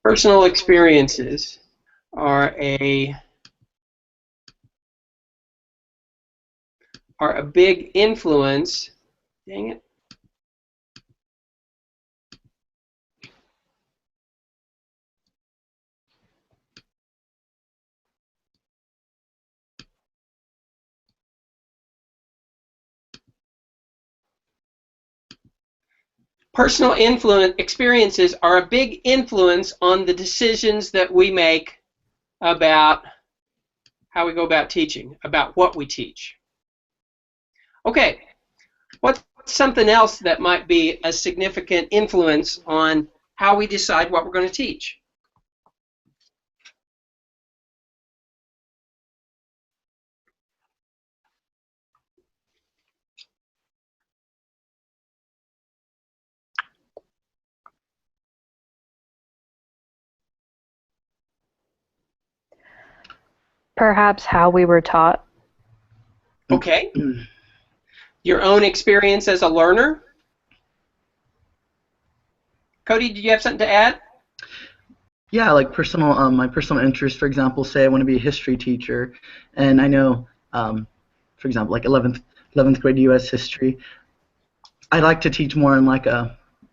personal experiences are a big influence. Dang it. Personal experiences are a big influence on the decisions that we make about how we go about teaching, about what we teach. Okay, what's something else that might be a significant influence on how we decide what we're going to teach? Perhaps how we were taught. Okay. Your own experience as a learner? Cody, did you have something to add? Yeah, like personal, my personal interest. For example, say I want to be a history teacher, and I know, for example, like 11th grade U.S. history. I like to teach more in like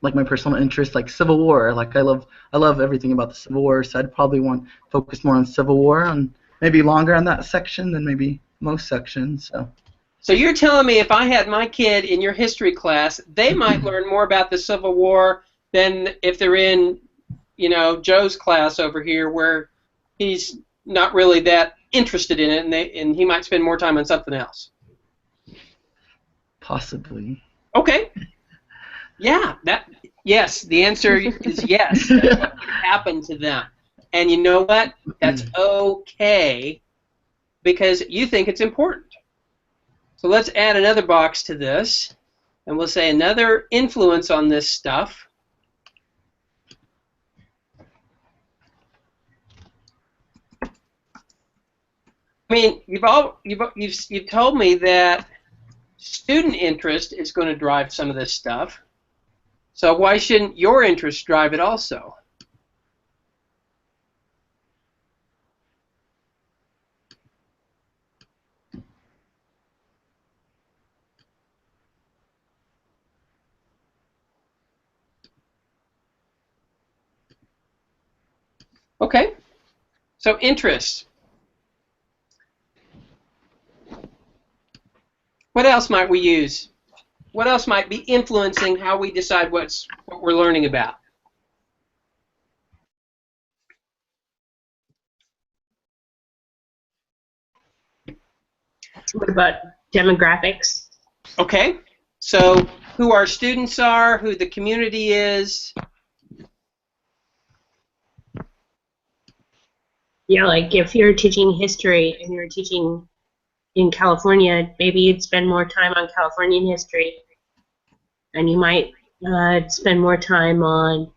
my personal interest, like Civil War. Like I love everything about the Civil War, so I'd probably want to focus more on Civil War, and maybe longer on that section than maybe most sections. So you're telling me if I had my kid in your history class, they might learn more about the Civil War than if they're in, Joe's class over here where he's not really that interested in it, and he might spend more time on something else. Possibly. Okay. Yeah. Yes. The answer is yes. That's what could happen to them. And you know what? That's okay because you think it's important. So let's add another box to this, and we'll say another influence on this stuff. I mean, you've told me that student interest is going to drive some of this stuff. So why shouldn't your interest drive it also? Okay. So interest. What else might we use? What else might be influencing how we decide what we're learning about? What about demographics? Okay. So who our students are, who the community is. Yeah, like if you're teaching history and you're teaching in California, maybe you'd spend more time on Californian history, and you might spend more time on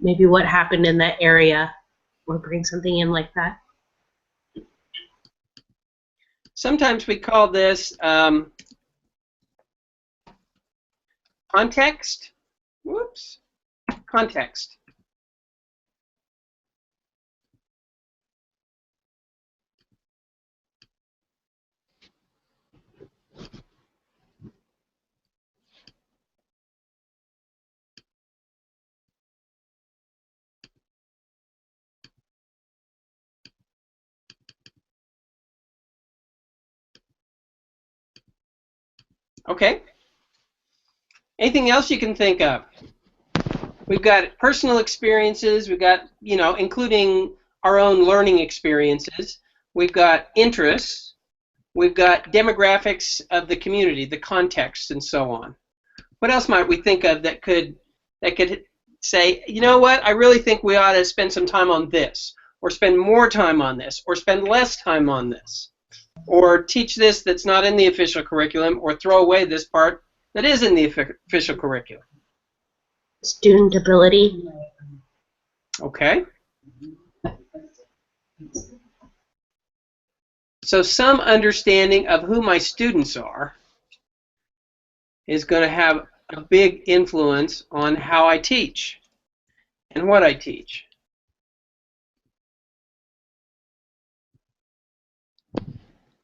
maybe what happened in that area, or bring something in like that. Sometimes we call this context. Whoops. Context. Okay. Anything else you can think of? We've got personal experiences. We've got, including our own learning experiences. We've got interests. We've got demographics of the community, the context, and so on. What else might we think of that could say, you know what, I really think we ought to spend some time on this, or spend more time on this, or spend less time on this, or teach this that's not in the official curriculum, or throw away this part that is in the official curriculum. Student ability. Okay. So some understanding of who my students are is going to have a big influence on how I teach and what I teach.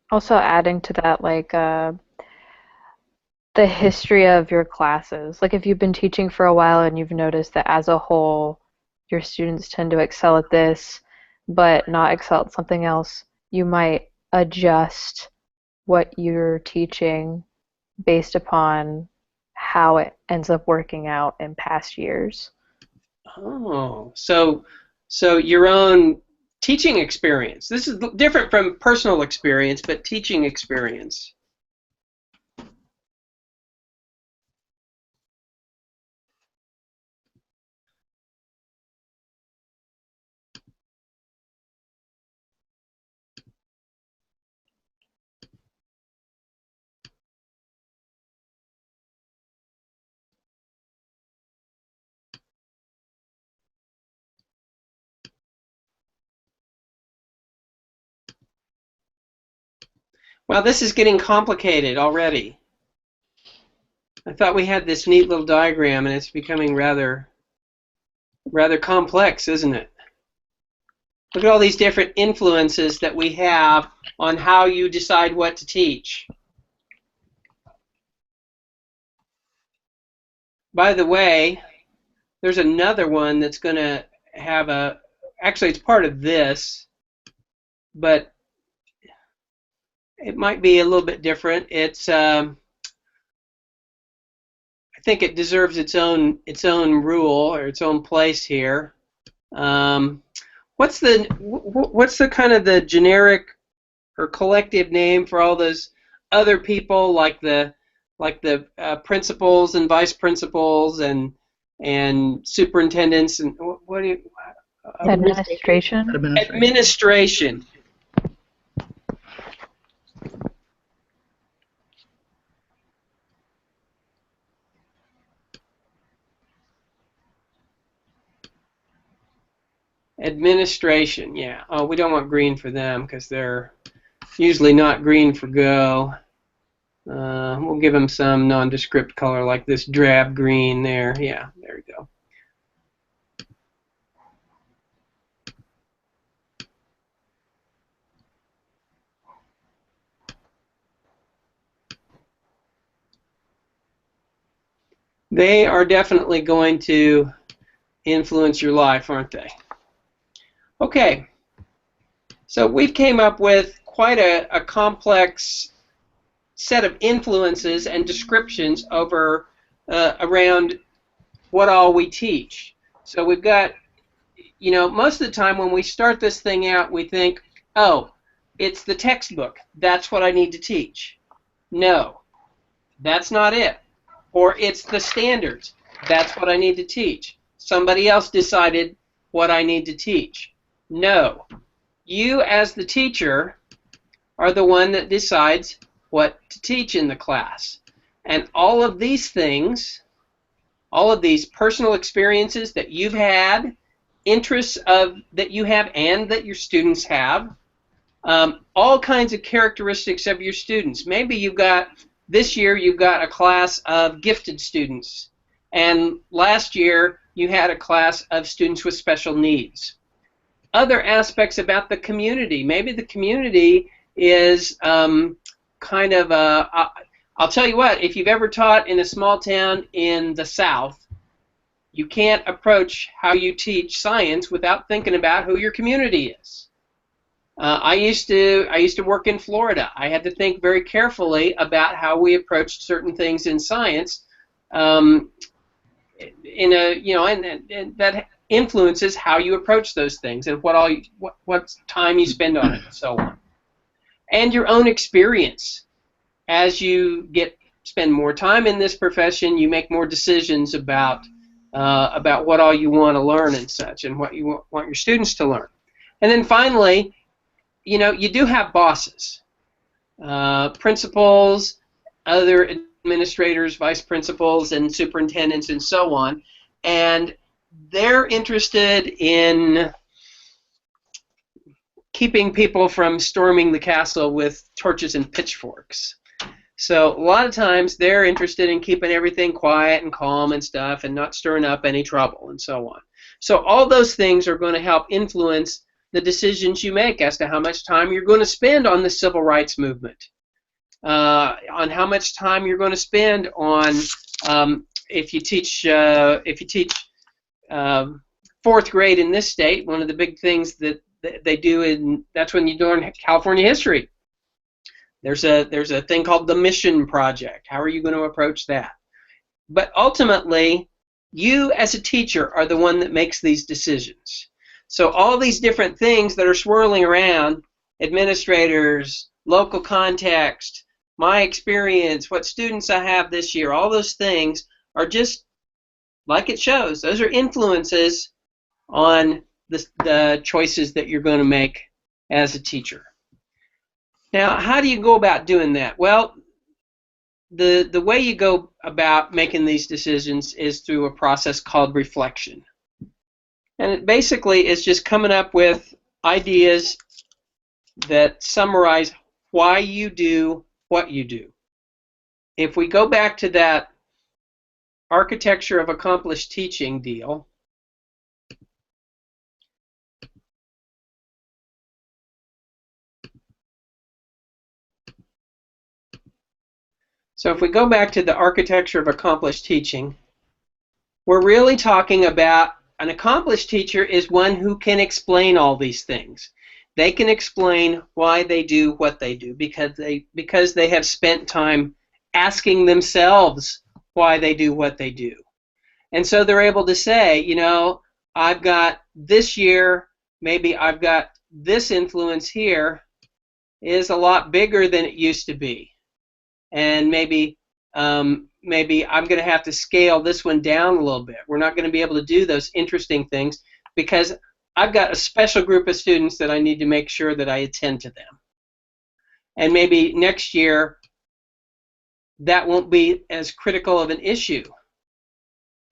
Also adding to that, like the history of your classes. Like if you've been teaching for a while and you've noticed that as a whole your students tend to excel at this but not excel at something else, you might adjust what you're teaching based upon how it ends up working out in past years. Oh, so your own teaching experience. This is different from personal experience, but teaching experience. Well, this is getting complicated already. I thought we had this neat little diagram, and it's becoming rather complex, isn't it? Look at all these different influences that we have on how you decide what to teach. By the way, there's another one that's going to have a, actually it's part of this, but it might be a little bit different. It's I think it deserves its own rule or its own place here. What's the kind of the generic or collective name for all those other people like the principals and vice principals and superintendents and what do you Administration. Administration. Administration, yeah. Oh, we don't want green for them because they're usually not green for go. We'll give them some nondescript color like this drab green there. Yeah, there we go. They are definitely going to influence your life, aren't they? Okay, so we've came up with quite a complex set of influences and descriptions over around what all we teach. So we've got, you know, most of the time when we start this thing out, we think, oh, it's the textbook. That's what I need to teach. No, that's not it. Or it's the standards. That's what I need to teach. Somebody else decided what I need to teach. No. You as the teacher are the one that decides what to teach in the class. And all of these things, all of these personal experiences that you've had, interests that you have and that your students have, all kinds of characteristics of your students. Maybe this year you've got a class of gifted students, and last year you had a class of students with special needs. Other aspects about the community. Maybe the community is kind of I'll tell you what, if you've ever taught in a small town in the South, you can't approach how you teach science without thinking about who your community is. I used to work in Florida. I had to think very carefully about how we approached certain things in science, and that influences how you approach those things and what time you spend on it and so on. And your own experience. As you spend more time in this profession, you make more decisions about what all you want to learn and such, and what you want your students to learn. And then finally, you know, you do have bosses, principals, other administrators, vice principals, and superintendents, and so on, and they're interested in keeping people from storming the castle with torches and pitchforks. So a lot of times they're interested in keeping everything quiet and calm and stuff and not stirring up any trouble and so on. So all those things are going to help influence the decisions you make as to how much time you're going to spend on the civil rights movement, on how much time you're going to spend on if you teach fourth grade in this state. One of the big things that they do, that's when you learn California history. There's a thing called the Mission Project. How are you going to approach that? But ultimately, you as a teacher are the one that makes these decisions. So all these different things that are swirling around, administrators, local context, my experience, what students I have this year, all those things are just, like it shows, those are influences on the choices that you're going to make as a teacher. Now, how do you go about doing that? Well, the way you go about making these decisions is through a process called reflection. And it basically is just coming up with ideas that summarize why you do what you do. If we go back to that architecture of accomplished teaching deal, so if we go back to the architecture of accomplished teaching, we're really talking about an accomplished teacher is one who can explain all these things. They can explain why they do what they do because they have spent time asking themselves why they do what they do. And so they're able to say, you know, I've got this year, maybe I've got this influence here is a lot bigger than it used to be. And maybe I'm going to have to scale this one down a little bit. We're not going to be able to do those interesting things because I've got a special group of students that I need to make sure that I attend to them. And maybe next year that won't be as critical of an issue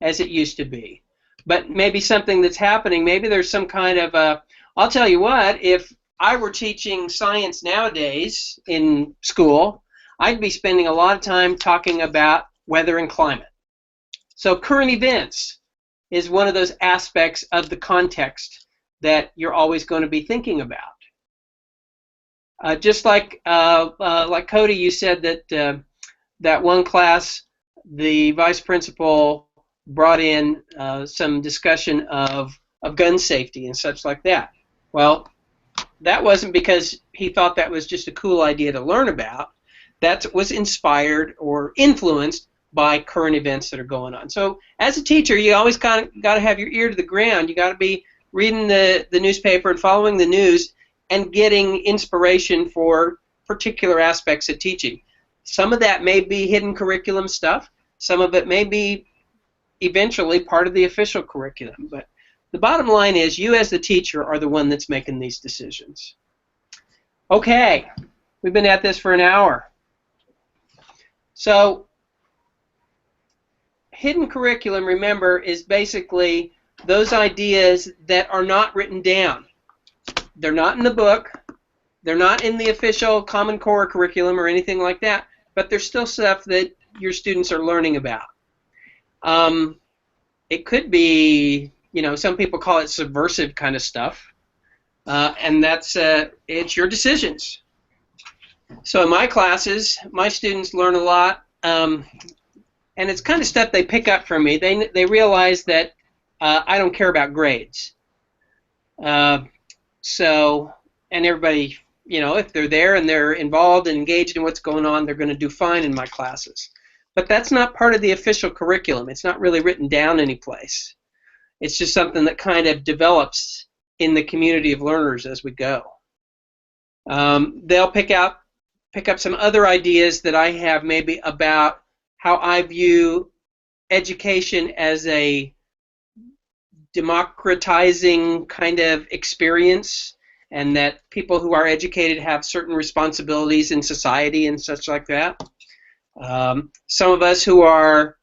as it used to be. But maybe something that's happening, maybe there's some kind of a, I'll tell you what, if I were teaching science nowadays in school, I'd be spending a lot of time talking about weather and climate. So current events is one of those aspects of the context that you're always going to be thinking about. Just like Cody, you said that that one class, the vice principal brought in some discussion of gun safety and such like that. Well, that wasn't because he thought that was just a cool idea to learn about. That was inspired or influenced by current events that are going on. So as a teacher, you always kind of got to have your ear to the ground. You got to be reading the newspaper and following the news and getting inspiration for particular aspects of teaching. Some of that may be hidden curriculum stuff. Some of it may be eventually part of the official curriculum. But the bottom line is you as the teacher are the one that's making these decisions. Okay, we've been at this for an hour. So hidden curriculum, remember, is basically those ideas that are not written down. They're not in the book. They're not in the official Common Core curriculum or anything like that, but they're still stuff that your students are learning about. It could be, you know, some people call it subversive kind of stuff, and that's it's your decisions. So in my classes, my students learn a lot, and it's kind of stuff they pick up from me. They realize that I don't care about grades. So, and everybody, you know, if they're there and they're involved and engaged in what's going on, they're going to do fine in my classes. But that's not part of the official curriculum. It's not really written down anyplace. It's just something that kind of develops in the community of learners as we go. They'll pick up some other ideas that I have maybe about how I view education as a democratizing kind of experience, and that people who are educated have certain responsibilities in society and such like that. Some of us who are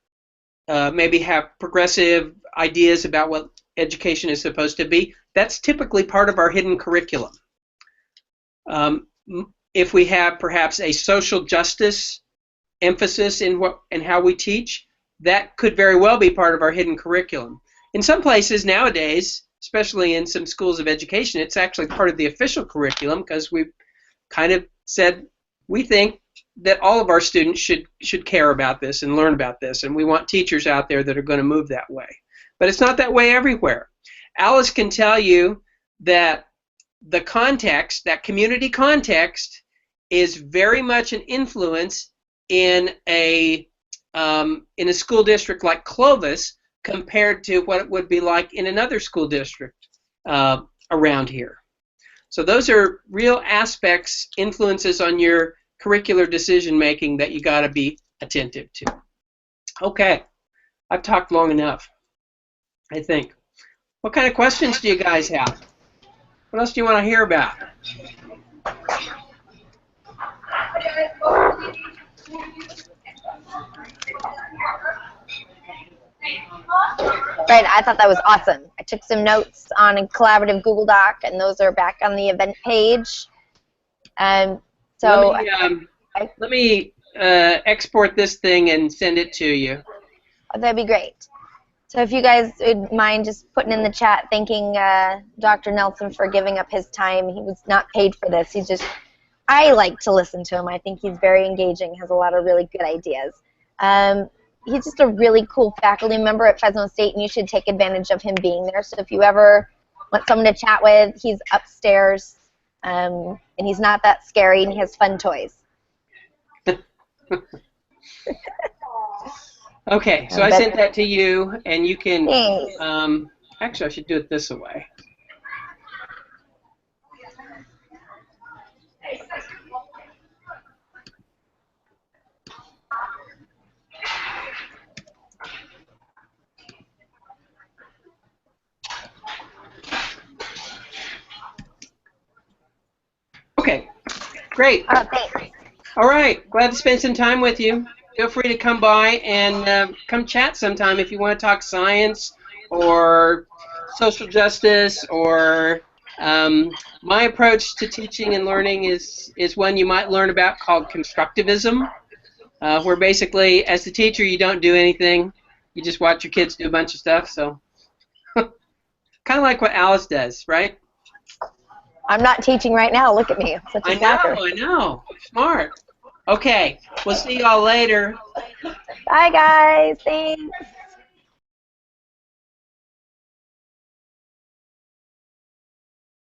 maybe have progressive ideas about what education is supposed to be, that's typically part of our hidden curriculum. If we have perhaps a social justice emphasis in how we teach, that could very well be part of our hidden curriculum. In some places nowadays, especially in some schools of education, it's actually part of the official curriculum because we've kind of said we think that all of our students should care about this and learn about this, and we want teachers out there that are going to move that way. But it's not that way everywhere. Alice can tell you that the context, that community context, is very much an influence in a in a school district like Clovis compared to what it would be like in another school district around here. So those are real aspects, influences on your curricular decision making that you got to be attentive to. Okay, I've talked long enough, I think. What kind of questions do you guys have? What else do you want to hear about? Right, I thought that was awesome. I took some notes on a collaborative Google Doc, and those are back on the event page. So let me export this thing and send it to you. That'd be great. So if you guys would mind just putting in the chat thanking Dr. Nelson for giving up his time. He was not paid for this. He's just, I like to listen to him. I think he's very engaging, has a lot of really good ideas. He's just a really cool faculty member at Fresno State, and you should take advantage of him being there. So if you ever want someone to chat with, he's upstairs, and he's not that scary, and he has fun toys. Okay, so I sent that to you, and you can, actually I should do it this way. Okay, great. Thanks. All right, glad to spend some time with you. Feel free to come by and come chat sometime if you want to talk science or social justice or my approach to teaching and learning is one you might learn about called constructivism, where basically as the teacher you don't do anything, you just watch your kids do a bunch of stuff. So kind of like what Alice does, right? I'm not teaching right now. Look at me. I'm such a slacker. I know. Smart. Okay, we'll see y'all later. Bye, guys. Thanks.